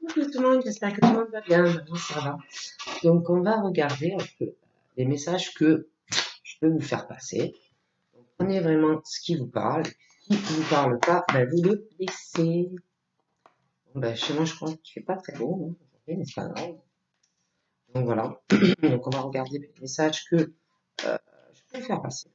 Bonjour tout le monde, j'espère que tout le monde va bien. Moi, ça va. Donc, on va regarder un peu les messages que je peux vous faire passer. Donc, prenez vraiment ce qui vous parle. Ce qui ne vous parle pas, ben, vous le laissez. Bon, ben, chez moi, je crois qu'il fait pas très beau, hein, aujourd'hui, mais c'est pas grave. Donc, voilà. Donc, on va regarder les messages que je peux vous faire passer.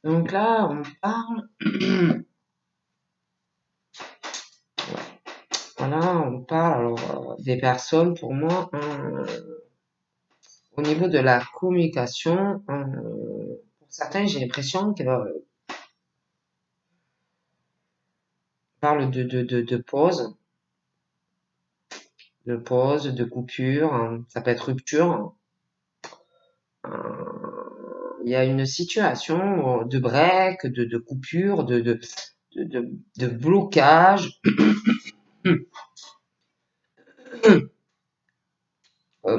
Donc là, on parle. Voilà, on parle alors des personnes, pour moi, au niveau de la communication, pour certains, j'ai l'impression qu'elles parlent de pause, de coupure, hein, ça peut être rupture. Il y a une situation de break, de coupure, de blocage.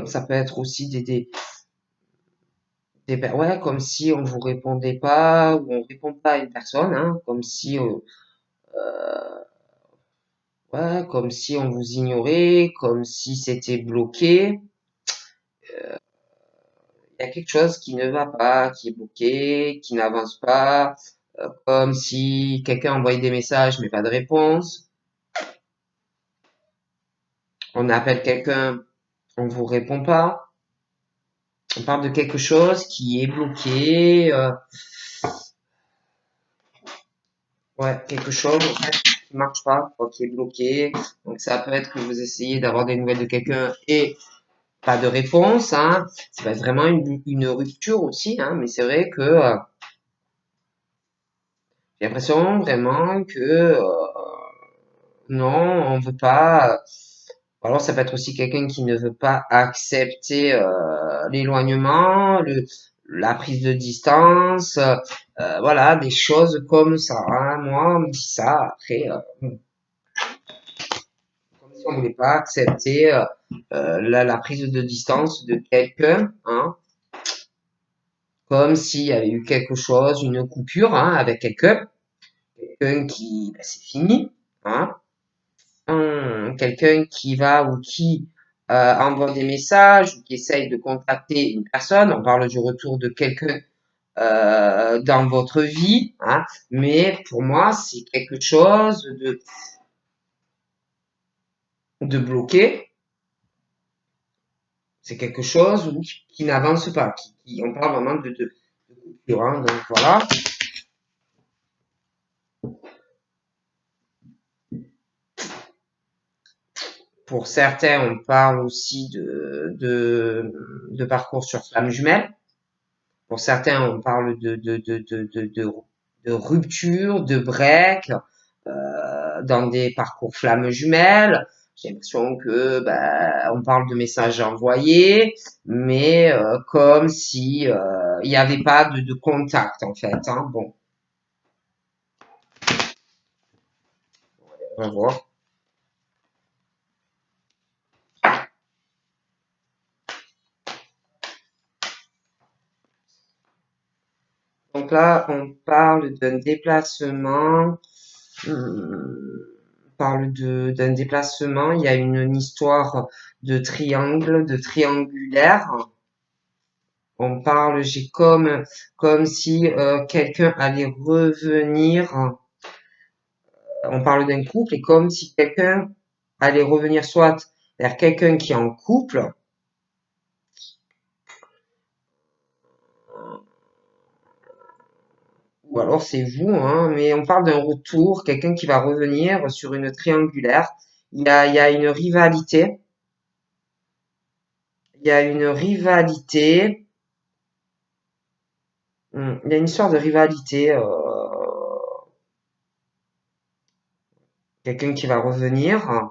Ça peut être aussi ouais, comme si on vous répondait pas ou on répond pas à une personne, hein, comme si ouais, comme si on vous ignorait, comme si c'était bloqué. Il y a quelque chose qui ne va pas, qui est bloqué, qui n'avance pas, comme si quelqu'un envoyait des messages mais pas de réponse. On appelle quelqu'un, on vous répond pas. On parle de quelque chose qui est bloqué, ouais, quelque chose en fait, qui marche pas, quoi, qui est bloqué. Donc ça peut être que vous essayez d'avoir des nouvelles de quelqu'un et pas de réponse, hein. Ça peut être vraiment une rupture aussi, hein. Mais c'est vrai que j'ai l'impression vraiment que non, on veut pas. Alors ça peut être aussi quelqu'un qui ne veut pas accepter l'éloignement, la prise de distance, voilà, des choses comme ça, hein. Moi, on me dit ça après, comme si on voulait pas accepter la prise de distance de quelqu'un, hein, comme s'il y avait eu quelque chose, une coupure, hein, avec quelqu'un qui, ben, c'est fini, hein. Quelqu'un qui va ou qui envoie des messages ou qui essaye de contacter une personne, on parle du retour de quelqu'un dans votre vie, hein, mais pour moi, c'est quelque chose de bloqué, c'est quelque chose qui n'avance pas, on parle vraiment de coupure, hein, donc voilà. Pour certains, on parle aussi de parcours sur flamme jumelle. Pour certains, on parle de rupture, de break, dans des parcours flammes jumelles. J'ai l'impression que on parle de messages envoyés, mais comme si il n'y avait pas de contact en fait, hein. Bon, on va voir. Donc là, on parle d'un déplacement. On parle d'un déplacement. Il y a une histoire de triangle, de triangulaire. On parle, j'ai comme si quelqu'un allait revenir. On parle d'un couple et comme si quelqu'un allait revenir soit vers quelqu'un qui est en couple, ou alors c'est vous, hein, mais on parle d'un retour, quelqu'un qui va revenir sur une triangulaire. Il y a une rivalité. Il y a une rivalité. Il y a une sorte de rivalité. Quelqu'un qui va revenir.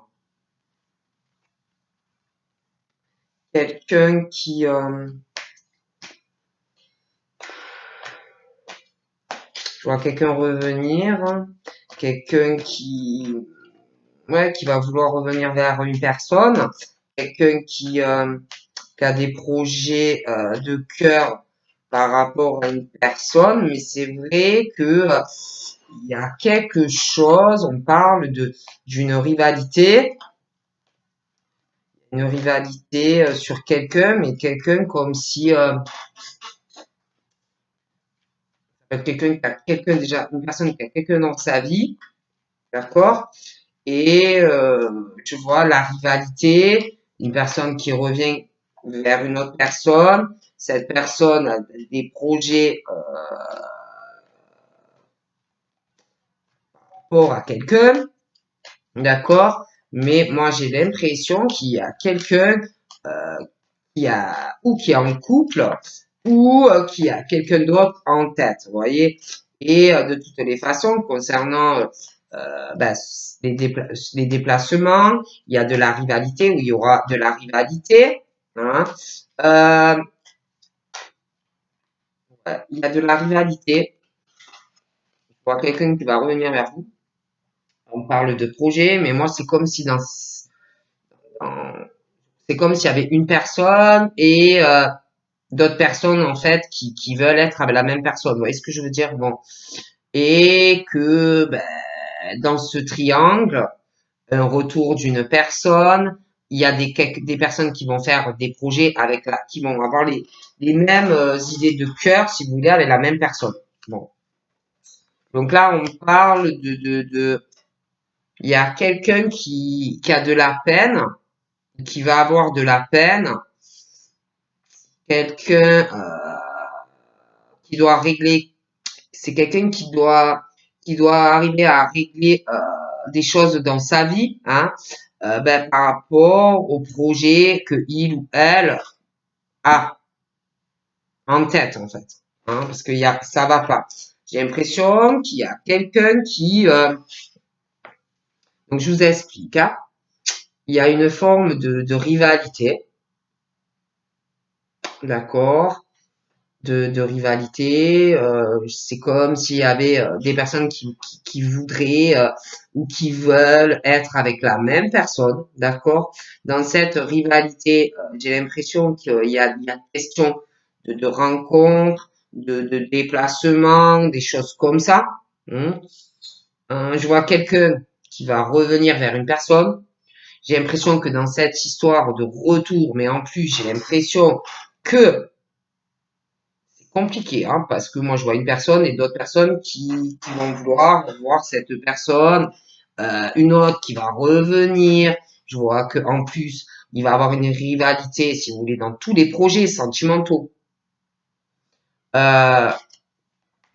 Quelqu'un qui Je vois quelqu'un revenir, quelqu'un qui va vouloir revenir vers une personne, quelqu'un qui a des projets de cœur par rapport à une personne, mais c'est vrai que il y a quelque chose, on parle d'une rivalité, une rivalité sur quelqu'un, mais quelqu'un comme si quelqu'un qui a quelqu'un déjà, une personne qui a quelqu'un dans sa vie, d'accord? Et tu vois la rivalité, une personne qui revient vers une autre personne, cette personne a des projets pour à quelqu'un, d'accord? Mais moi j'ai l'impression qu'il y a quelqu'un qui est en couple ou qui a quelqu'un d'autre en tête, vous voyez? Et de toutes les façons, concernant ben, les déplacements, il y a de la rivalité, ou il y aura de la rivalité, hein. Euh, il y a de la rivalité. Je vois quelqu'un qui va revenir vers vous. On parle de projet, mais moi c'est comme si c'est comme s'il y avait une personne et d'autres personnes en fait qui veulent être avec la même personne. Vous voyez ce que je veux dire? Bon. Et que ben, dans ce triangle, un retour d'une personne, il y a des personnes qui vont faire des projets qui vont avoir les mêmes idées de cœur, si vous voulez, avec la même personne. Bon. Donc là, on parle il y a quelqu'un qui a de la peine, qui va avoir de la peine, quelqu'un qui doit régler, c'est quelqu'un qui doit arriver à régler des choses dans sa vie, hein, ben, par rapport au projet que il ou elle a en tête, en fait, hein, parce que ça va pas. J'ai l'impression qu'il y a quelqu'un donc je vous explique, hein, il y a une forme de rivalité, d'accord, de rivalité. C'est comme s'il y avait des personnes qui voudraient ou qui veulent être avec la même personne, d'accord? Dans cette rivalité, j'ai l'impression qu'il y a question de rencontres, de déplacements, des choses comme ça, hein. Je vois quelqu'un qui va revenir vers une personne. J'ai l'impression que dans cette histoire de retour, mais en plus, j'ai l'impression que compliqué, hein, parce que moi je vois une personne et d'autres personnes qui vont vouloir voir cette personne, une autre qui va revenir. Je vois que en plus il va avoir une rivalité, si vous voulez, dans tous les projets sentimentaux. Euh,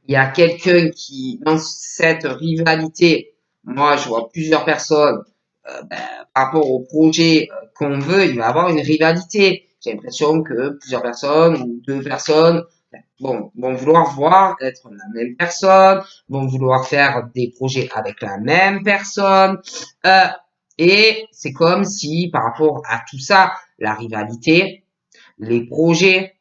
il y a quelqu'un qui, dans cette rivalité, moi je vois plusieurs personnes, ben, par rapport au projet qu'on veut, il va avoir une rivalité. J'ai l'impression que plusieurs personnes ou deux personnes vont vouloir voir être la même personne, vont vouloir faire des projets avec la même personne. Euh, et c'est comme si par rapport à tout ça, la rivalité, les projets,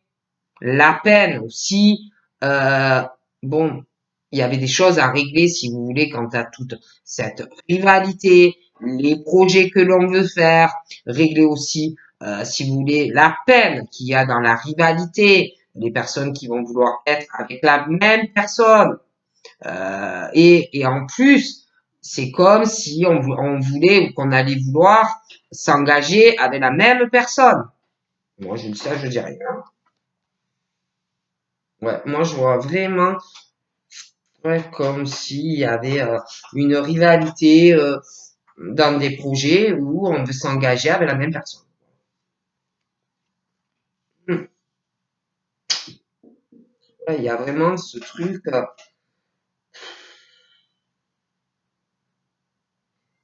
la peine aussi, euh, bon, il y avait des choses à régler, si vous voulez, quant à toute cette rivalité, les projets que l'on veut faire, régler aussi, si vous voulez, la peine qu'il y a dans la rivalité, les personnes qui vont vouloir être avec la même personne. Et en plus, c'est comme si on voulait ou qu'on allait vouloir s'engager avec la même personne. Moi, je dis ça, je dis rien. Ouais, moi, je vois vraiment ouais, comme s'il y avait une rivalité dans des projets où on veut s'engager avec la même personne. Hmm. Ouais, il y a vraiment ce truc,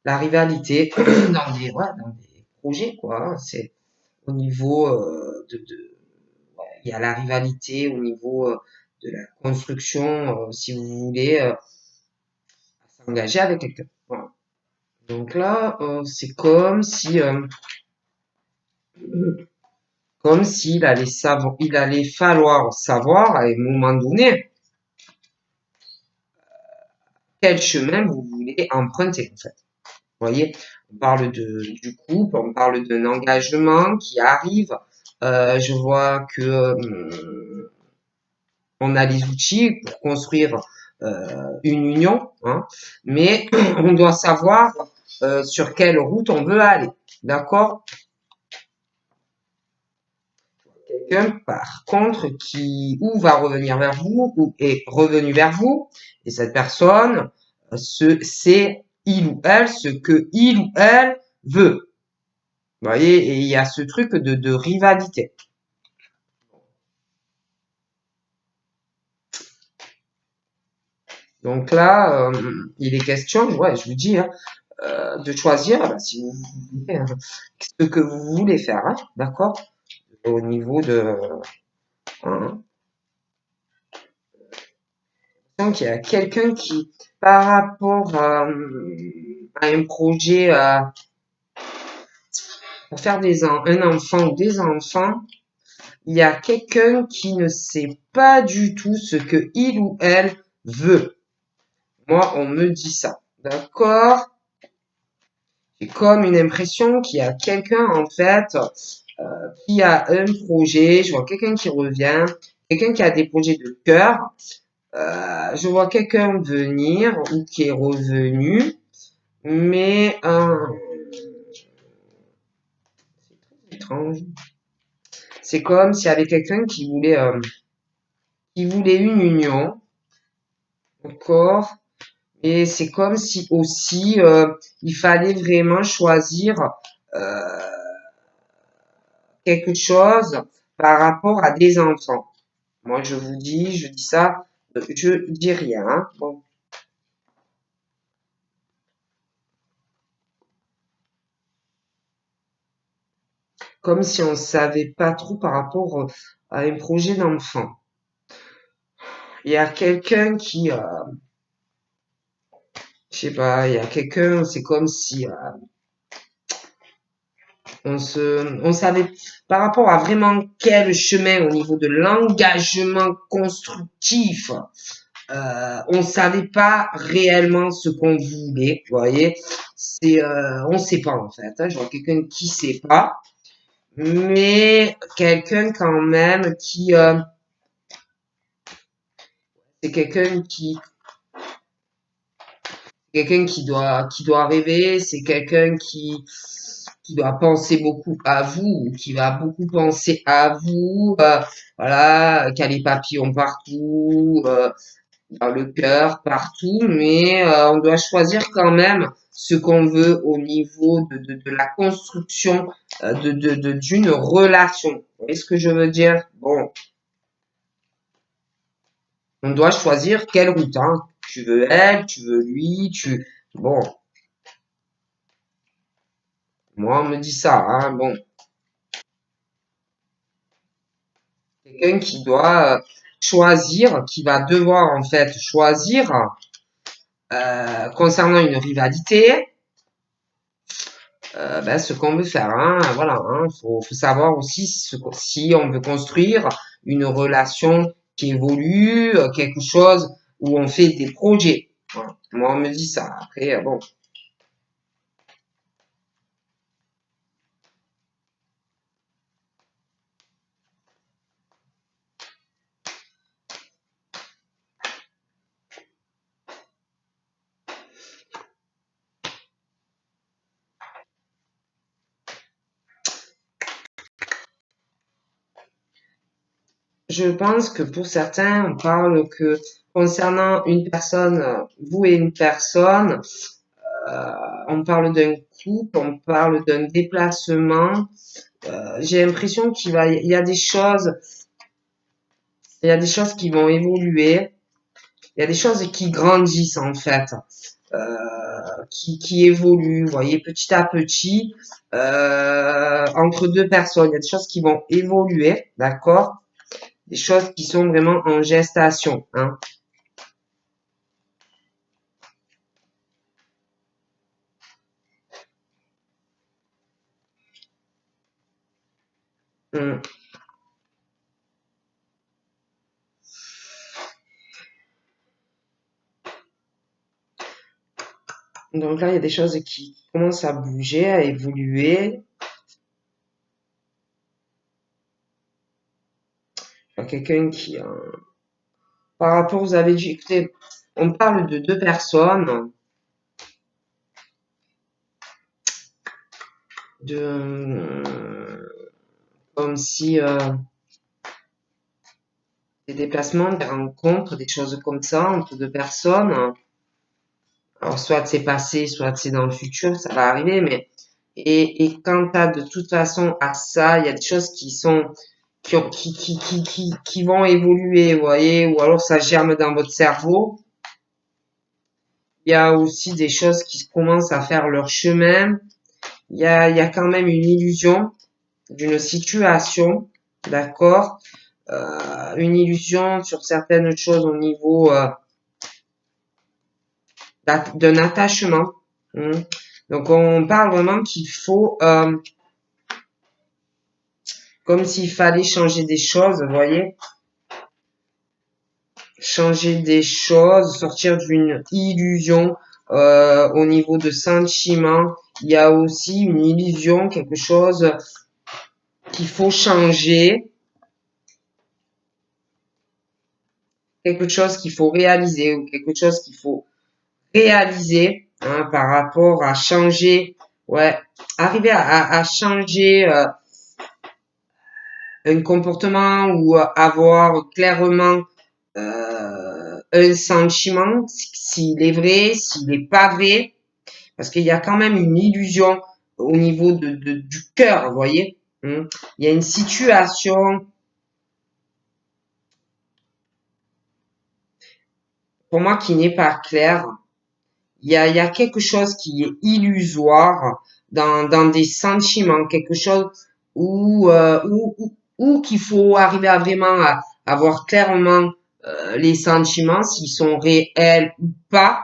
la rivalité dans des projets, quoi, hein. C'est au niveau il y a la rivalité au niveau de la construction, si vous voulez, s'engager avec quelqu'un. Voilà. Donc là, c'est comme s'il allait il allait falloir savoir à un moment donné quel chemin vous voulez emprunter en fait. Vous voyez, on parle du couple, on parle d'un engagement qui arrive. Je vois que on a les outils pour construire une union, hein, mais on doit savoir sur quelle route on veut aller. D'accord? Quelqu'un, par contre, qui ou va revenir vers vous ou est revenu vers vous, et cette personne, c'est il ou elle ce que il ou elle veut. Vous voyez, et il y a ce truc de rivalité. Donc là, il est question, ouais, je vous dis, hein, de choisir, bah, si vous voulez, hein, ce que vous voulez faire, hein, d'accord? Au niveau de, hein, donc il y a quelqu'un qui, par rapport à un projet pour faire un enfant ou des enfants, il y a quelqu'un qui ne sait pas du tout ce que il ou elle veut. Moi, on me dit ça, d'accord? J'ai comme une impression qu'il y a quelqu'un en fait qui a un projet. Je vois quelqu'un qui revient, quelqu'un qui a des projets de cœur. Je vois quelqu'un venir ou qui est revenu, mais c'est étrange. C'est comme s'il y avait quelqu'un qui voulait une union, d'accord, et c'est comme si aussi il fallait vraiment choisir euh, quelque chose par rapport à des enfants. Moi, je dis ça, je dis rien, hein. Bon, comme si on savait pas trop par rapport à un projet d'enfant. Il y a quelqu'un qui, je sais pas, il y a quelqu'un, c'est comme si on savait par rapport à vraiment quel chemin au niveau de l'engagement constructif, on savait pas réellement ce qu'on voulait, vous voyez. On sait pas en fait. Hein, je vois quelqu'un qui sait pas, mais quelqu'un quand même qui, c'est quelqu'un qui doit rêver, c'est quelqu'un qui doit penser beaucoup à vous, ou qui va beaucoup penser à vous, voilà, qui a les papillons partout, dans le cœur, partout, mais on doit choisir quand même ce qu'on veut au niveau de la construction d'une relation. Vous voyez ce que je veux dire? Bon, on doit choisir quelle route, hein. Tu veux elle, tu veux lui, Bon, moi on me dit ça, hein, bon. Quelqu'un qui doit choisir, qui va devoir en fait choisir concernant une rivalité, ben, ce qu'on veut faire. Hein, voilà, hein, faut savoir aussi si on veut construire une relation qui évolue, quelque chose où on fait des projets. Voilà. Moi, on me dit ça. Après, bon, je pense que pour certains, on parle que concernant une personne, vous et une personne, euh, on parle d'un couple, on parle d'un déplacement. J'ai l'impression il y a des choses, il y a des choses qui vont évoluer. Il y a des choses qui grandissent en fait, qui évoluent, vous voyez, petit à petit, entre deux personnes. Il y a des choses qui vont évoluer, d'accord? Des choses qui sont vraiment en gestation, hein. Hum. Donc là, il y a des choses qui commencent à bouger, à évoluer. Il y a quelqu'un qui, par rapport, vous avez dit, écoutez, on parle de deux personnes, comme si des déplacements, des rencontres, des choses comme ça entre deux personnes. Alors, soit c'est passé, soit c'est dans le futur, ça va arriver, mais et quant à de toute façon à ça, il y a des choses qui sont qui vont évoluer, vous voyez, ou alors ça germe dans votre cerveau. Il y a aussi des choses qui commencent à faire leur chemin. Il y a quand même une illusion d'une situation, d'accord, une illusion sur certaines choses au niveau d'un attachement. Donc on parle vraiment qu'il faut, comme s'il fallait changer des choses, vous voyez, changer des choses, sortir d'une illusion au niveau de sentiments. Il y a aussi une illusion, quelque chose qu'il faut changer, quelque chose qu'il faut réaliser ou quelque chose qu'il faut réaliser par rapport à changer, ouais, arriver à changer un comportement ou avoir clairement un sentiment, s'il est vrai, s'il n'est pas vrai, parce qu'il y a quand même une illusion au niveau du cœur, vous voyez. Il y a une situation, pour moi, qui n'est pas claire. Il y a quelque chose qui est illusoire dans des sentiments, quelque chose où qu'il faut arriver à vraiment à voir clairement les sentiments, s'ils sont réels ou pas.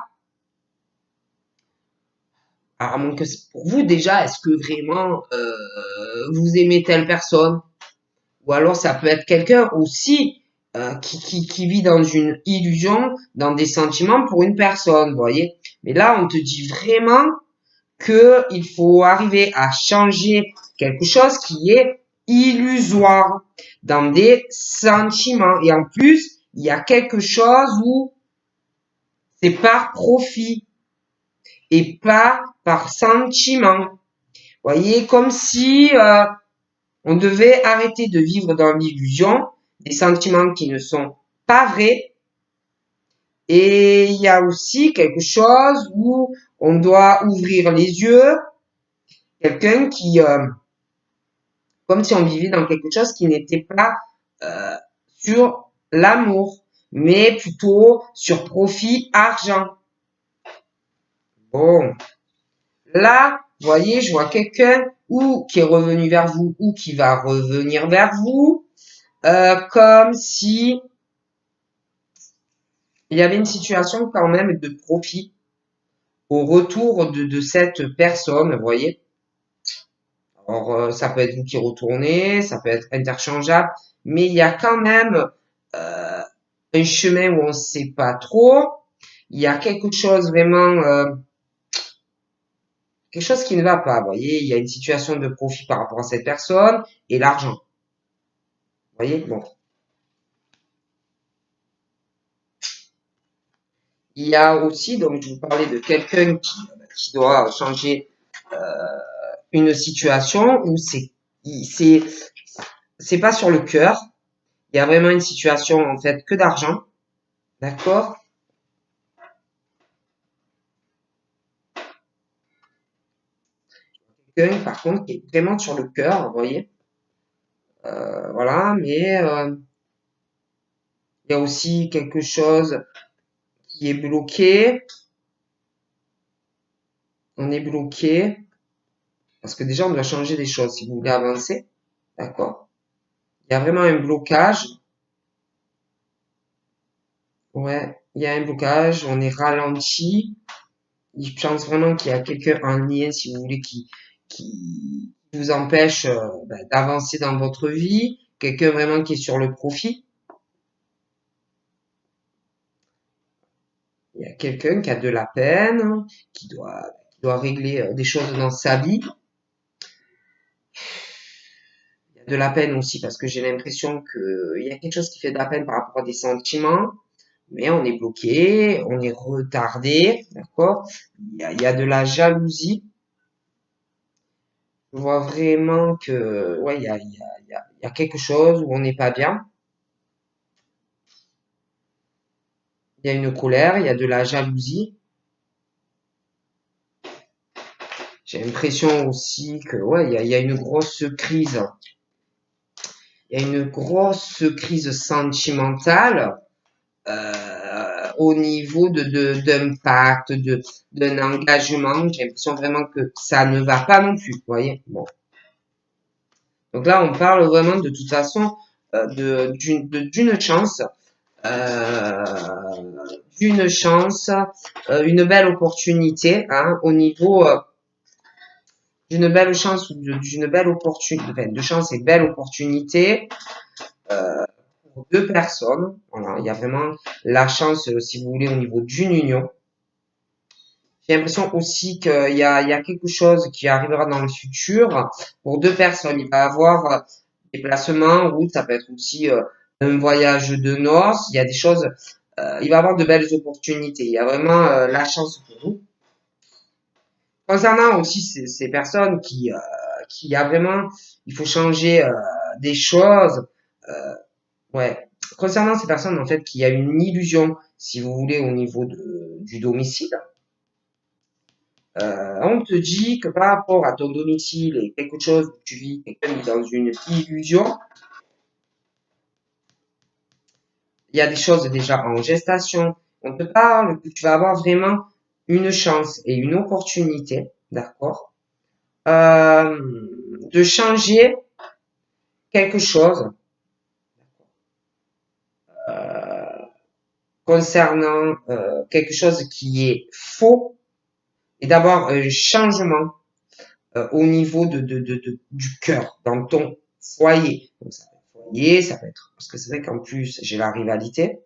Alors, à moins que pour vous déjà, est-ce que vraiment vous aimez telle personne? Ou alors ça peut être quelqu'un aussi qui vit dans une illusion, dans des sentiments pour une personne, vous voyez. Mais là, on te dit vraiment que il faut arriver à changer quelque chose qui est illusoire dans des sentiments. Et en plus, il y a quelque chose où c'est par profit et pas par sentiment. Vous voyez, comme si on devait arrêter de vivre dans l'illusion des sentiments qui ne sont pas vrais. Et il y a aussi quelque chose où on doit ouvrir les yeux, quelqu'un qui, comme si on vivait dans quelque chose qui n'était pas sur l'amour, mais plutôt sur profit, argent. Bon, là, vous voyez, je vois quelqu'un ou qui est revenu vers vous ou qui va revenir vers vous, comme si il y avait une situation quand même de profit au retour de cette personne, vous voyez. Alors, ça peut être vous qui retournez, ça peut être interchangeable, mais il y a quand même un chemin où on ne sait pas trop. Il y a quelque chose vraiment, quelque chose qui ne va pas, vous voyez. Il y a une situation de profit par rapport à cette personne et l'argent. Vous voyez, bon. Il y a aussi, donc je vous parlais de quelqu'un qui doit changer une situation où c'est pas sur le cœur. Il y a vraiment une situation en fait que d'argent, d'accord? Quelqu'un par contre qui est vraiment sur le cœur, vous voyez? Voilà, mais il y a aussi quelque chose qui est bloqué. On est bloqué parce que déjà on doit changer des choses si vous voulez avancer, d'accord? Il y a vraiment un blocage. Ouais, il y a un blocage, on est ralenti. Je pense vraiment qu'il y a quelqu'un en lien, si vous voulez, qui vous empêche d'avancer dans votre vie. Quelqu'un vraiment qui est sur le profit. y a quelqu'un qui a de la peine, qui doit régler des choses dans sa vie. Il y a de la peine aussi parce que j'ai l'impression qu'il y a quelque chose qui fait de la peine par rapport à des sentiments, mais on est bloqué, on est retardé, d'accord? Il y a de la jalousie. Je vois vraiment que, ouais, il y a quelque chose où on n'est pas bien. Il y a une colère, il y a de la jalousie. J'ai l'impression aussi que, ouais, il y a une grosse crise. Il y a une grosse crise sentimentale au niveau d'impact, d'un engagement. J'ai l'impression vraiment que ça ne va pas non plus, vous voyez. Bon. Donc là, on parle vraiment de toute façon d'une chance, euh, une belle opportunité hein, au niveau d'une belle chance, d'une belle opportunité, enfin, de chance et belle opportunité pour deux personnes. Voilà, il y a vraiment la chance, si vous voulez, au niveau d'une union. J'ai l'impression aussi qu'il y a quelque chose qui arrivera dans le futur pour deux personnes. Il va y avoir des placements ou ça peut être aussi un voyage de noces. Il y a des choses, il va y avoir de belles opportunités. Il y a vraiment la chance pour vous. Concernant aussi ces personnes qui a vraiment, il faut changer des choses. euh, ouais. Concernant ces personnes en fait qui a une illusion, si vous voulez, au niveau du domicile. On te dit que par rapport à ton domicile et quelque chose que tu vis, quelqu'un vit dans une illusion, il y a des choses déjà en gestation. On te parle que tu vas avoir vraiment une chance et une opportunité, d'accord, de changer quelque chose euh, concernant quelque chose qui est faux et d'avoir un changement au niveau du cœur, dans ton foyer. Donc, ça peut être foyer, ça peut être, parce que c'est vrai qu'en plus, j'ai la rivalité.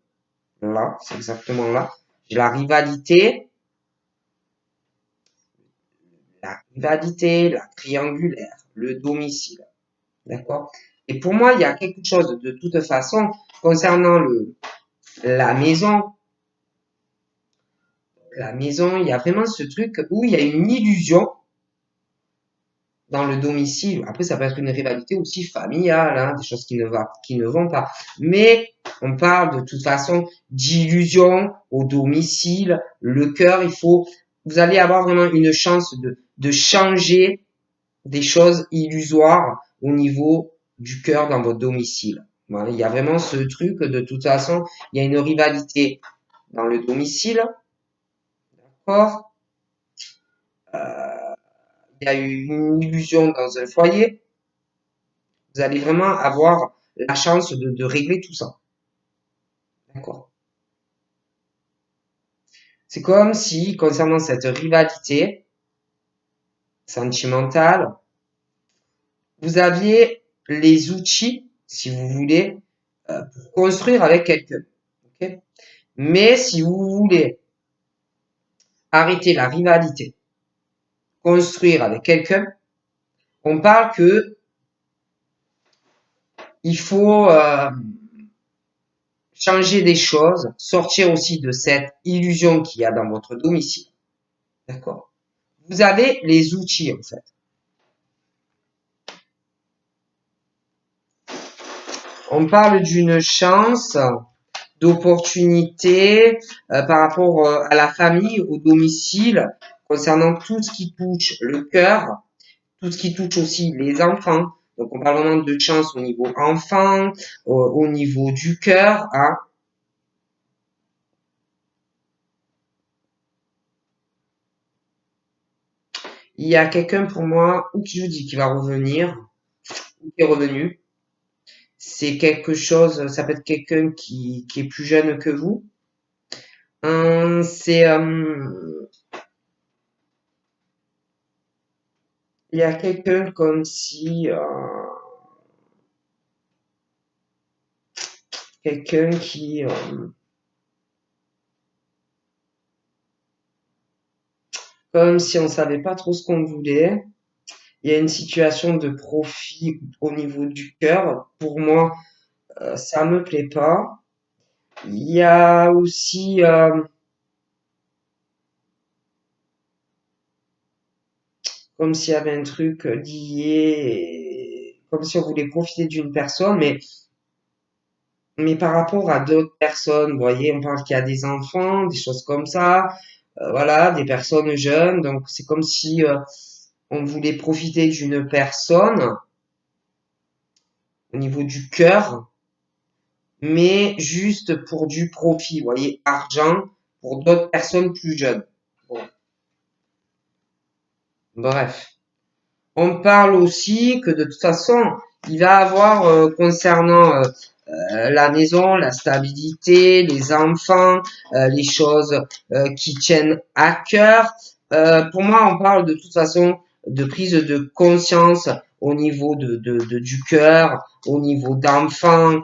Là, c'est exactement là. J'ai la triangulaire, le domicile. D'accord? Et pour moi, il y a quelque chose de toute façon concernant la maison. La maison, il y a vraiment ce truc où il y a une illusion dans le domicile. Après, ça peut être une rivalité aussi familiale, hein, des choses qui ne vont pas. Mais on parle de toute façon d'illusion au domicile. Le cœur, vous allez avoir vraiment une chance de changer des choses illusoires au niveau du cœur dans votre domicile. Voilà, il y a vraiment ce truc, de toute façon, il y a une rivalité dans le domicile, d'accord? Il y a eu une illusion dans un foyer. Vous allez vraiment avoir la chance de régler tout ça. D'accord. C'est comme si, concernant cette rivalité sentimentale, vous aviez les outils, si vous voulez, pour construire avec quelqu'un. Okay. Mais si vous voulez arrêter la rivalité, construire avec quelqu'un, on parle que il faut changer des choses, sortir aussi de cette illusion qu'il y a dans votre domicile. D'accord. Vous avez les outils en fait. On parle d'une chance, d'opportunité par rapport à la famille, au domicile, concernant tout ce qui touche le cœur, tout ce qui touche aussi les enfants. Donc on parle vraiment de chance au niveau enfant, au niveau du cœur. Hein. Il y a quelqu'un pour moi, ou qui je dis qui va revenir, ou qui est revenu. C'est quelque chose, ça peut être quelqu'un qui est plus jeune que vous. C'est il y a quelqu'un comme si quelqu'un comme si on savait pas trop ce qu'on voulait. Il y a une situation de profit au niveau du cœur. Pour moi, ça me plaît pas. Il y a aussi comme s'il y avait un truc lié, comme si on voulait profiter d'une personne, mais par rapport à d'autres personnes, vous voyez, on parle qu'il y a des enfants, des choses comme ça, voilà, des personnes jeunes, donc c'est comme si on voulait profiter d'une personne au niveau du cœur, mais juste pour du profit, vous voyez, argent pour d'autres personnes plus jeunes. Bon, bref. On parle aussi que de toute façon, il va avoir concernant la maison, la stabilité, les enfants, les choses qui tiennent à cœur. Pour moi, on parle de toute façon de prise de conscience au niveau du cœur, au niveau d'enfants.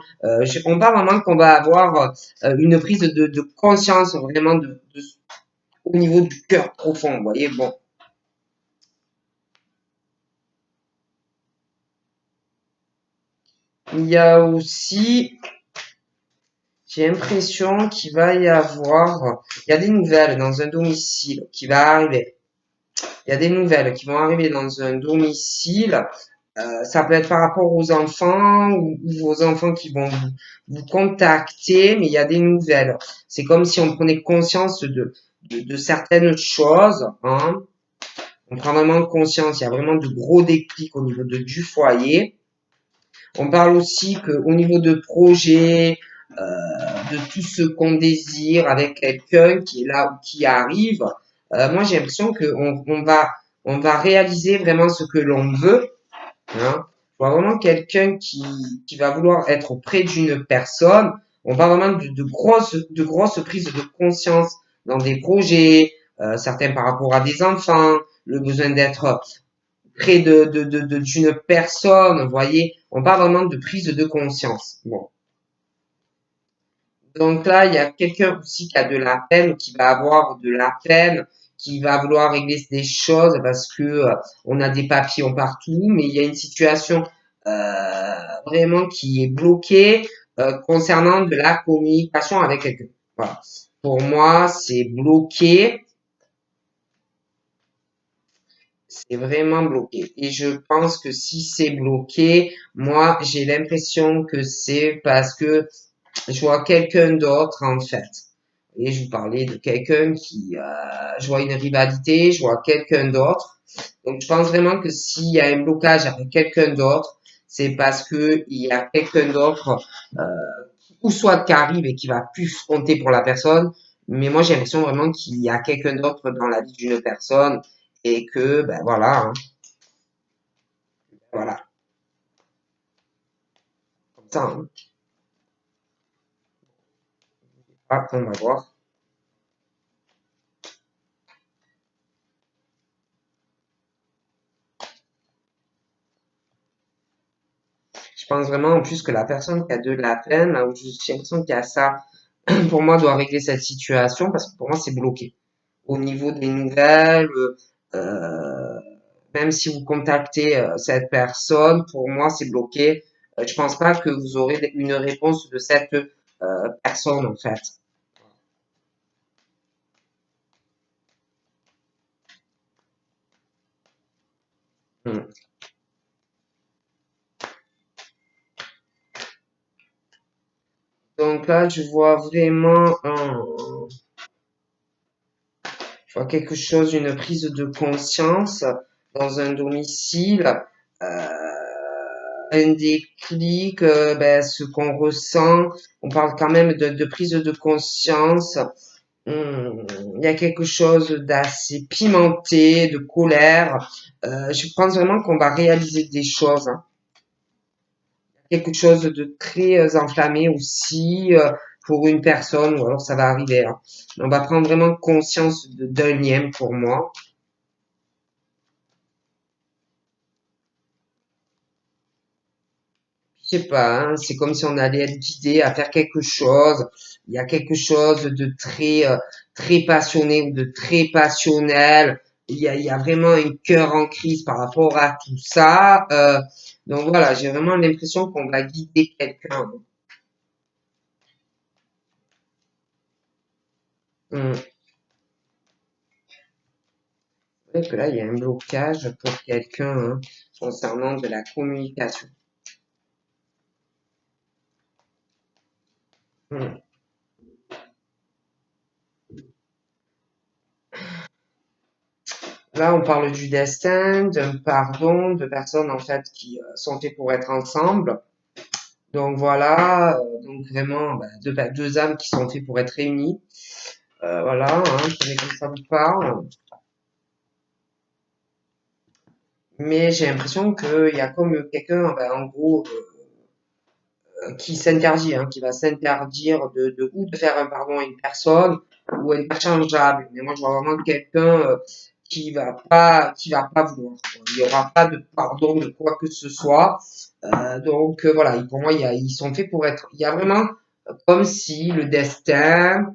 On parle vraiment qu'on va avoir une prise de conscience vraiment au niveau du cœur profond. Vous voyez, bon. Il y a aussi j'ai l'impression qu'il va y avoir, il y a des nouvelles dans un domicile qui va arriver. Il y a des nouvelles qui vont arriver dans un domicile. Ça peut être par rapport aux enfants ou aux enfants qui vont vous contacter, mais il y a des nouvelles. C'est comme si on prenait conscience de certaines choses, hein. On prend vraiment conscience. Il y a vraiment de gros déclics au niveau du foyer. On parle aussi qu'au niveau de projets, de tout ce qu'on désire avec quelqu'un qui est là ou qui arrive, moi j'ai l'impression on va réaliser vraiment ce que l'on veut. Hein. Je vois vraiment quelqu'un qui va vouloir être auprès d'une personne. On parle vraiment de grosses prises de conscience dans des projets, certains par rapport à des enfants, le besoin d'être près d'une personne, vous voyez, on parle vraiment de prise de conscience. Bon. Donc là, il y a quelqu'un aussi qui a de la peine, qui va avoir de la peine, qui va vouloir régler des choses parce que on a des papillons partout, mais il y a une situation vraiment qui est bloquée concernant de la communication avec quelqu'un. Voilà. Pour moi, c'est bloqué. C'est vraiment bloqué. Et je pense que si c'est bloqué, moi, j'ai l'impression que c'est parce que je vois quelqu'un d'autre, en fait. Et je vous parlais de quelqu'un je vois une rivalité, je vois quelqu'un d'autre. Donc, je pense vraiment que s'il y a un blocage avec quelqu'un d'autre, c'est parce que il y a quelqu'un d'autre, ou soit qui arrive et qui va plus compter pour la personne, mais moi j'ai l'impression vraiment qu'il y a quelqu'un d'autre dans la vie d'une personne et que ben voilà, hein, voilà, comme ça, hein. Ah, on va voir. Je pense vraiment en plus que la personne qui a de la peine, là où j'ai l'impression qu'il y a ça, pour moi doit régler cette situation parce que pour moi c'est bloqué. Au niveau des nouvelles, euh, même si vous contactez cette personne, pour moi c'est bloqué. Je pense pas que vous aurez une réponse de cette personne en fait. Hmm. Donc là, je vois quelque chose, une prise de conscience dans un domicile, euh, un déclic, ben, ce qu'on ressent. On parle quand même de prise de conscience. Il y a quelque chose d'assez pimenté, de colère. Je pense vraiment qu'on va réaliser des choses, hein. Quelque chose de très enflammé aussi pour une personne, ou alors ça va arriver, hein. On va prendre vraiment conscience d'un lien pour moi. Je sais pas, hein, c'est comme si on allait être guidé à faire quelque chose. Il y a quelque chose de très passionné ou de très passionnel. il y a vraiment un cœur en crise par rapport à tout ça. Donc voilà, j'ai vraiment l'impression qu'on va guider quelqu'un. Hum. Peut-être que là, il y a un blocage pour quelqu'un hein, concernant de la communication. Hum. Là, on parle du destin, d'un pardon, de personnes en fait qui sont faites pour être ensemble. Donc voilà, donc vraiment deux âmes qui sont faites pour être réunies. Voilà, hein, prenez comme ça vous parle. Mais j'ai l'impression qu'il y a comme quelqu'un, en gros, qui s'interdit, hein, qui va s'interdire ou de faire un pardon à une personne ou interchangeable. Mais moi, je vois vraiment quelqu'un qui va pas vouloir. Quoi. Il n'y aura pas de pardon de quoi que ce soit. Donc voilà, pour moi, ils sont faits pour être. Il y a vraiment comme si le destin,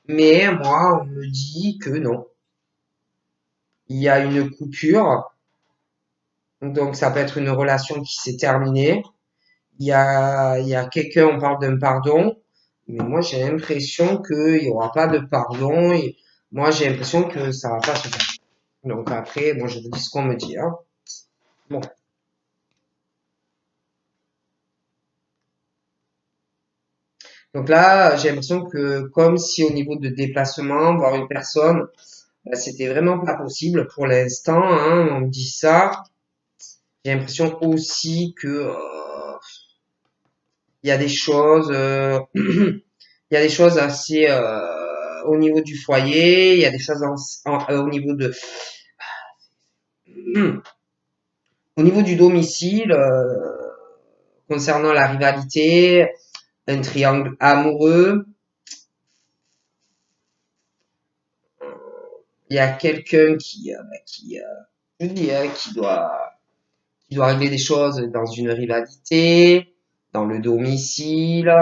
mais moi, on me dit que non. Il y a une coupure, donc ça peut être une relation qui s'est terminée. Il y a quelqu'un, on parle d'un pardon, mais moi j'ai l'impression qu'il n'y aura pas de pardon. Et moi j'ai l'impression que ça va pas se faire. Donc après, moi je vous dis ce qu'on me dit. Hein. Bon. Donc là, j'ai l'impression que comme si au niveau de déplacement, voir une personne, c'était vraiment pas possible pour l'instant. Hein, on me dit ça. J'ai l'impression aussi que il y a des choses, il y a des choses assez au niveau du foyer, il y a des choses au niveau de au niveau du domicile, concernant la rivalité, un triangle amoureux, il y a quelqu'un je dis, hein, qui doit régler des choses dans une rivalité, dans le domicile,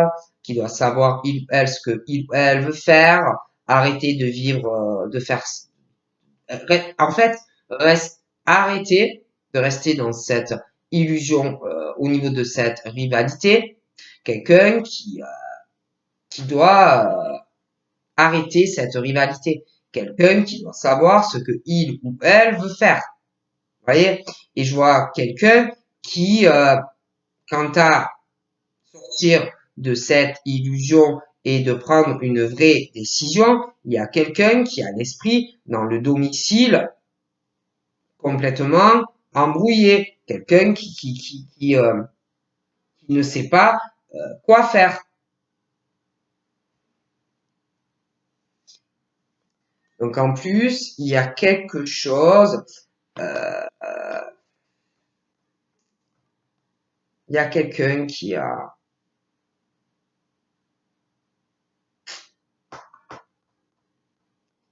qui doit savoir il ou elle ce que il ou elle veut faire, arrêter de vivre, de faire, en fait, arrêter de rester dans cette illusion au niveau de cette rivalité. Quelqu'un qui doit arrêter cette rivalité. Quelqu'un qui doit savoir ce que il ou elle veut faire. Vous voyez? Et je vois quelqu'un qui, quant à sortir de cette illusion et de prendre une vraie décision, il y a quelqu'un qui a l'esprit dans le domicile complètement embrouillé. Quelqu'un qui ne sait pas quoi faire. Donc en plus, il y a quelque chose, il y a quelqu'un il y a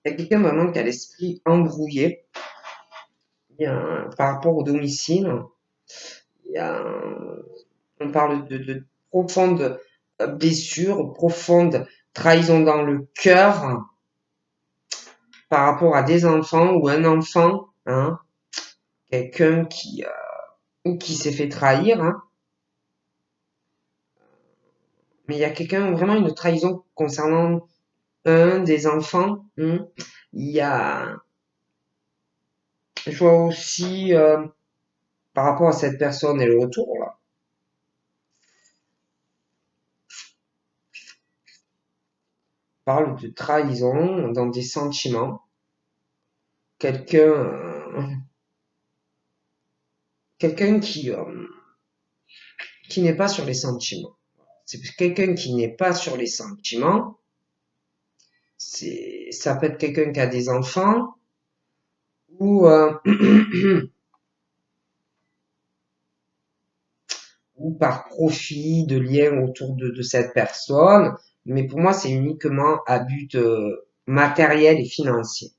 quelqu'un vraiment qui a l'esprit embrouillé. Par rapport au domicile, il y a, on parle de profondes blessures, profondes trahisons dans le cœur par rapport à des enfants ou un enfant, hein, quelqu'un qui s'est fait trahir, hein, mais il y a quelqu'un, vraiment une trahison concernant un des enfants. Hein. Il y a, je vois aussi par rapport à cette personne et le retour, là, on parle de trahison dans des sentiments. Quelqu'un, quelqu'un qui n'est pas sur les sentiments. C'est quelqu'un qui n'est pas sur les sentiments. Ça peut être quelqu'un qui a des enfants ou ou par profit de liens autour de cette personne. Mais pour moi, c'est uniquement à but matériel et financier.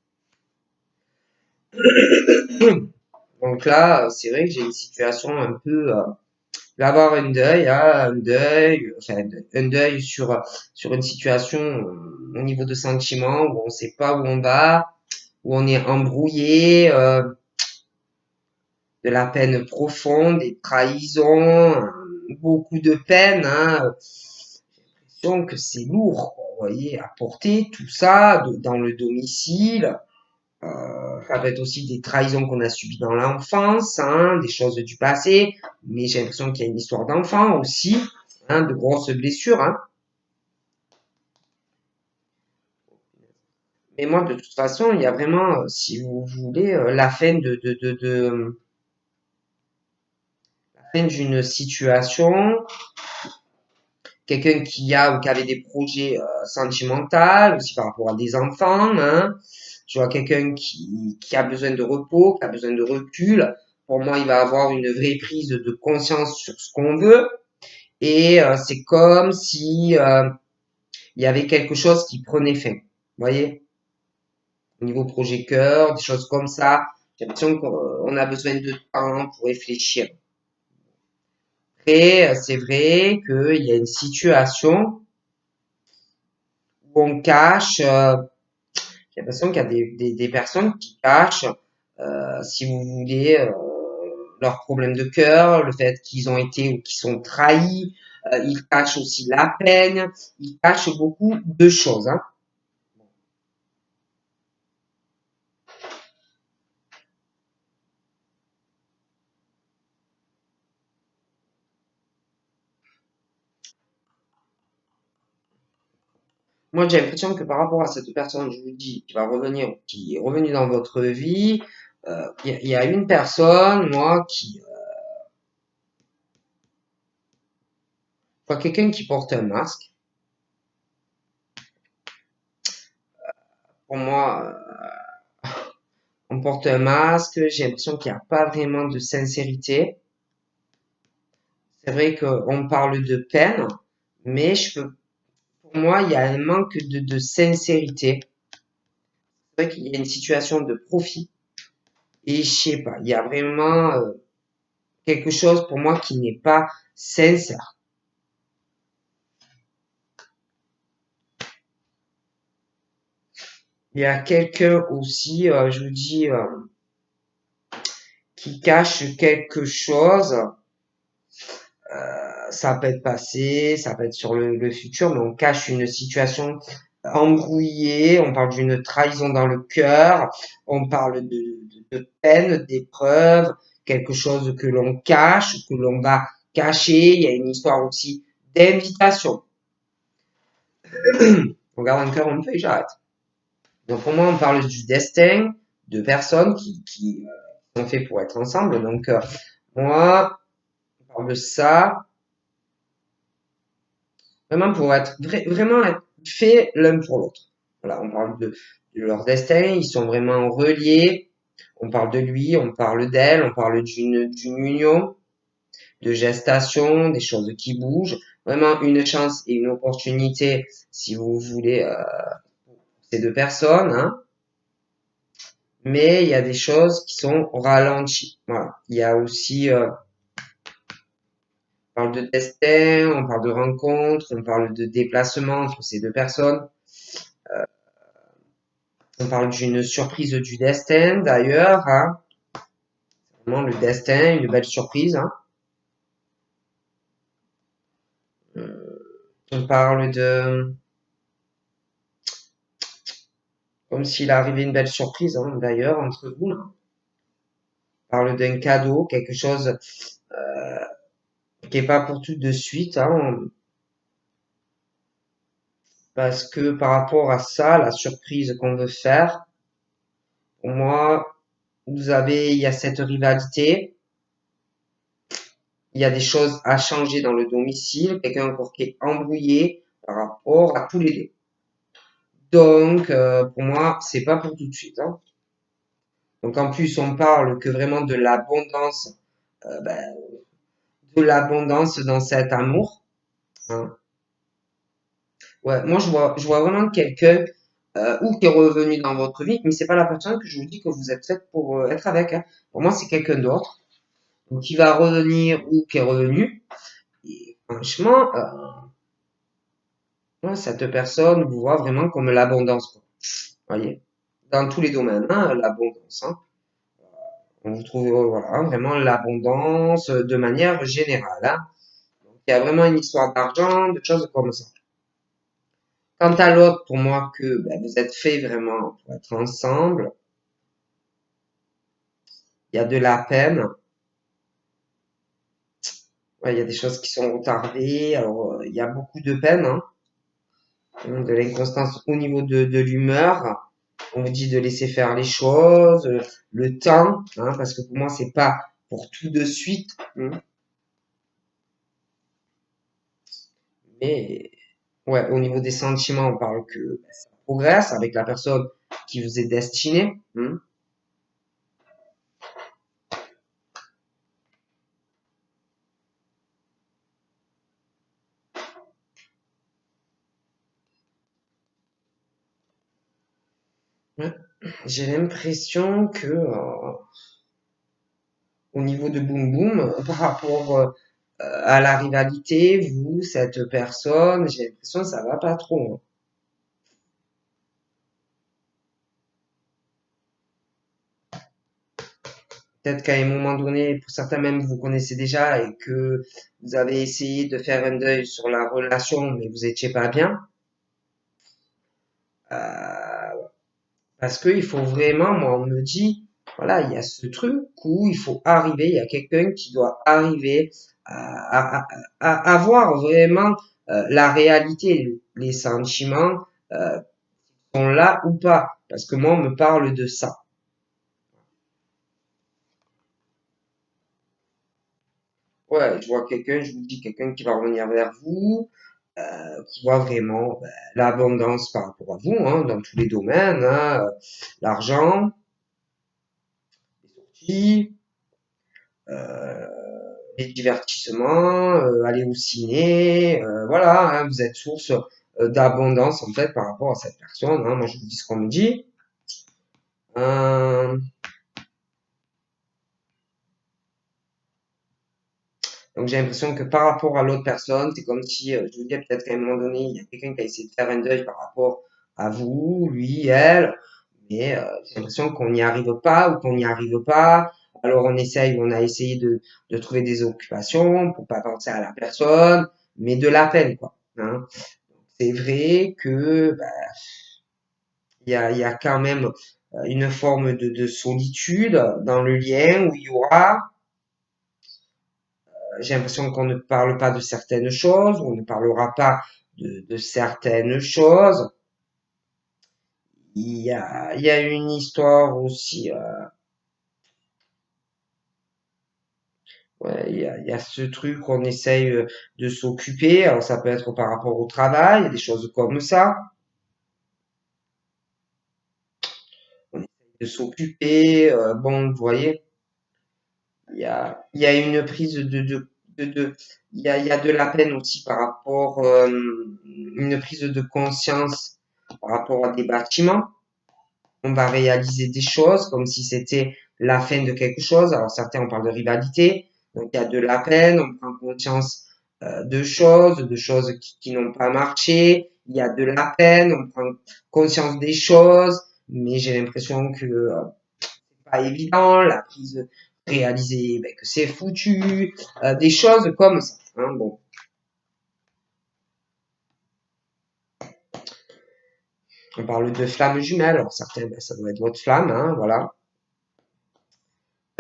Donc là, c'est vrai que j'ai une situation un peu d'avoir un deuil, hein, enfin un deuil sur une situation au niveau de sentiments où on sait pas où on va, où on est embrouillé, de la peine profonde, des trahisons, beaucoup de peine, hein. Donc c'est lourd, quoi, vous voyez, à porter tout ça dans le domicile. Ça peut être aussi des trahisons qu'on a subies dans l'enfance, hein, des choses du passé, mais j'ai l'impression qu'il y a une histoire d'enfant aussi, hein, de grosses blessures, hein. Mais moi, de toute façon, il y a vraiment, si vous voulez, la fin d'une situation, quelqu'un qui a ou qui avait des projets sentimentaux, aussi par rapport à des enfants, hein. Je vois quelqu'un qui a besoin de repos, qui a besoin de recul. Pour moi, il va avoir une vraie prise de conscience sur ce qu'on veut. Et c'est comme si il y avait quelque chose qui prenait fin. Vous voyez, au niveau projet cœur, des choses comme ça. J'ai l'impression qu'on a besoin de temps pour réfléchir. Et c'est vrai qu'il y a une situation où on cache, j'ai l'impression qu'il y a des personnes qui cachent, si vous voulez, leurs problèmes de cœur, le fait qu'ils ont été ou qu'ils sont trahis, ils cachent aussi la peine, ils cachent beaucoup de choses, hein. Moi, j'ai l'impression que par rapport à cette personne, je vous dis, qui va revenir, qui est revenue dans votre vie, il y a une personne, moi, je vois quelqu'un qui porte un masque. Pour moi, on porte un masque, j'ai l'impression qu'il n'y a pas vraiment de sincérité. C'est vrai qu'on parle de peine, mais pour moi, il y a un manque de sincérité. C'est vrai qu'il y a une situation de profit. Et je sais pas, il y a vraiment quelque chose pour moi qui n'est pas sincère. Il y a quelqu'un aussi, je vous dis, qui cache quelque chose. Ça peut être passé, ça peut être sur le futur, mais on cache une situation embrouillée, on parle d'une trahison dans le cœur, on parle de peine, d'épreuve, quelque chose que l'on cache, que l'on va cacher. Il y a une histoire aussi d'invitation. On garde un cœur un peu et j'arrête. Donc pour moi, on parle du destin de personnes qui sont faites pour être ensemble. Donc moi, on parle de ça vraiment pour être vraiment être fait l'un pour l'autre. Voilà, on parle de leur destin, ils sont vraiment reliés. On parle de lui, on parle d'elle, on parle d'une union, de gestation, des choses qui bougent. Vraiment une chance et une opportunité, si vous voulez, ces deux personnes, hein. Mais il y a des choses qui sont ralenties. Voilà. Il y a aussi, on parle de destin, on parle de rencontre, on parle de déplacement entre ces deux personnes. On parle d'une surprise du destin, d'ailleurs, hein. Vraiment le destin, une belle surprise, hein. On parle comme s'il arrivait une belle surprise, hein, d'ailleurs, entre vous, là. On parle d'un cadeau, quelque chose qui est pas pour tout de suite, hein, parce que par rapport à ça, la surprise qu'on veut faire, pour moi, il y a cette rivalité, il y a des choses à changer dans le domicile, quelqu'un encore qui est embrouillé par rapport à tous les deux. Donc, pour moi, c'est pas pour tout de suite, hein. Donc, en plus, on parle que vraiment ben, de l'abondance dans cet amour, hein. Ouais, moi, je vois vraiment quelqu'un ou qui est revenu dans votre vie, mais c'est pas la personne que je vous dis que vous êtes faite pour être avec, hein. Pour moi, c'est quelqu'un d'autre, donc qui va revenir ou qui est revenu. Et franchement, ouais, cette personne vous voit vraiment comme l'abondance, quoi. Voyez. dans tous les domaines, hein, l'abondance. Hein. On vous trouve voilà, vraiment l'abondance de manière générale. Hein. Donc, il y a vraiment une histoire d'argent, de choses comme ça. Quant à l'autre, pour moi, que ben, vous êtes fait vraiment pour être ensemble, il y a de la peine. Ouais, il y a des choses qui sont retardées. Alors, il y a beaucoup de peine, hein, de l'inconstance au niveau de l'humeur. On vous dit de laisser faire les choses, le temps, hein, parce que pour moi, c'est pas pour tout de suite. Hein. Mais ouais, au niveau des sentiments, on parle que ben, ça progresse avec la personne qui vous est destinée. Hein. Ouais. J'ai l'impression que au niveau de Boom Boom, par rapport à la rivalité, vous, cette personne, j'ai l'impression que ça va pas trop. Hein. Peut-être qu'à un moment donné, pour certains même, vous connaissez déjà et que vous avez essayé de faire un deuil sur la relation, mais vous étiez pas bien. Euh, Parce qu'il faut vraiment, moi, on me dit, voilà, il y a ce truc où il faut arriver, il y a quelqu'un qui doit arriver à voir vraiment la réalité, les sentiments sont là ou pas. Parce que moi, on me parle de ça. Ouais, je vois quelqu'un, je vous dis quelqu'un qui va revenir vers vous, qui voit vraiment ben, l'abondance par rapport à vous, hein, dans tous les domaines, hein, l'argent, les sorties, euh, les divertissements, aller au ciné, voilà, hein, vous êtes source d'abondance en fait par rapport à cette personne. Hein, moi, je vous dis ce qu'on me dit. Euh, donc j'ai l'impression que par rapport à l'autre personne, c'est comme si, je vous dis peut-être qu'à un moment donné, il y a quelqu'un qui a essayé de faire un deuil par rapport à vous, lui, elle, mais j'ai l'impression qu'on n'y arrive pas ou qu'on n'y arrive pas. Alors on essaye, on a essayé de trouver des occupations pour pas penser à la personne, mais de la peine, quoi. Hein. C'est vrai que bah, il y a quand même une forme de solitude dans le lien où il y aura, j'ai l'impression qu'on ne parle pas de certaines choses, on ne parlera pas de certaines choses. Il y a une histoire aussi, ouais, il y a ce truc qu'on essaye de s'occuper. Alors ça peut être par rapport au travail, des choses comme ça. On essaye de s'occuper. Bon, vous voyez, il y a une prise il y a de la peine aussi par rapport, une prise de conscience par rapport à des bâtiments. On va réaliser des choses comme si c'était la fin de quelque chose. Alors certains, on parle de rivalité, donc il y a de la peine, on prend conscience de choses qui n'ont pas marché. Il y a de la peine, on prend conscience des choses, mais j'ai l'impression que c'est pas évident, la prise réaliser ben, que c'est foutu, des choses comme ça. Hein, bon, on parle de flammes jumelles, alors certains, ben, ça doit être votre flamme, hein, voilà.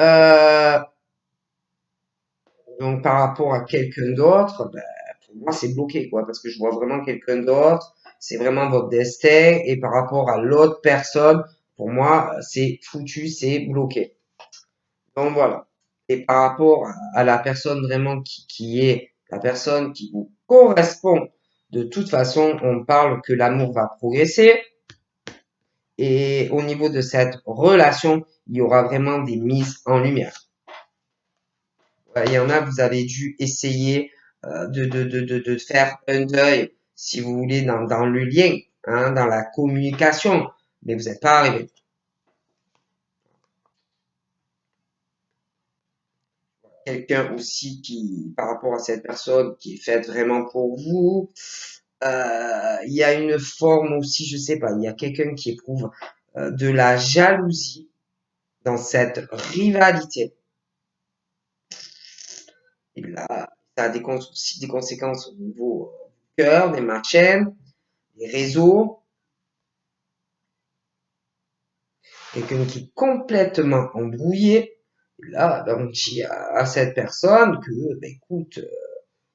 Euh, Donc par rapport à quelqu'un d'autre, ben, pour moi c'est bloqué quoi, parce que je vois vraiment quelqu'un d'autre, c'est vraiment votre destin, et par rapport à l'autre personne, pour moi c'est foutu, c'est bloqué. Donc voilà. Et par rapport à la personne vraiment qui est la personne qui vous correspond, de toute façon on parle que l'amour va progresser, et au niveau de cette relation, il y aura vraiment des mises en lumière. Il y en a, vous avez dû essayer de faire un deuil, si vous voulez, dans le lien, hein, dans la communication, mais vous n'êtes pas arrivé. Quelqu'un aussi qui, par rapport à cette personne qui est faite vraiment pour vous, il y a une forme aussi, je sais pas, il y a quelqu'un qui éprouve de la jalousie, dans cette rivalité. Et là, ça a aussi des conséquences au niveau du cœur, des machines, des réseaux. Quelqu'un qui est complètement embrouillé. Et là, ben, on dit à cette personne que, ben, écoute,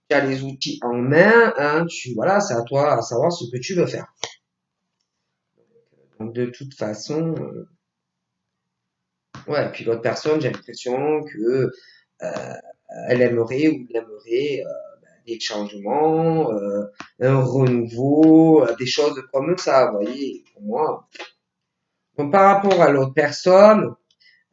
tu as les outils en main, hein, voilà, c'est à toi à savoir ce que tu veux faire. Donc, de toute façon, ouais, puis l'autre personne, j'ai l'impression que elle aimerait ou il aimerait des changements, un renouveau, des choses comme ça, vous voyez, pour moi. Donc, par rapport à l'autre personne,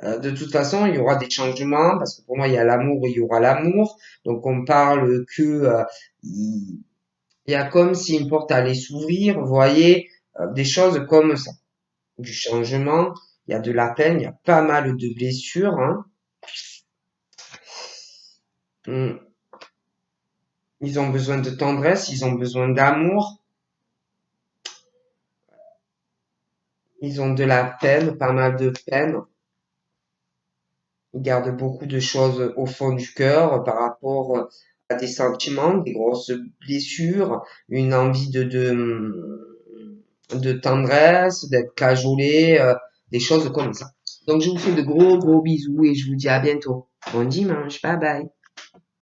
de toute façon, il y aura des changements parce que pour moi, il y a l'amour, il y aura l'amour. Donc, on parle que il y a comme si une porte allait s'ouvrir, vous voyez, des choses comme ça, du changement. Il y a de la peine, il y a pas mal de blessures. Hein. Ils ont besoin de tendresse, ils ont besoin d'amour, ils ont de la peine, pas mal de peine. Ils gardent beaucoup de choses au fond du cœur par rapport à des sentiments, des grosses blessures, une envie de tendresse, d'être cajolé, des choses comme ça. Donc je vous fais de gros bisous et je vous dis à bientôt. Bon dimanche, bye bye.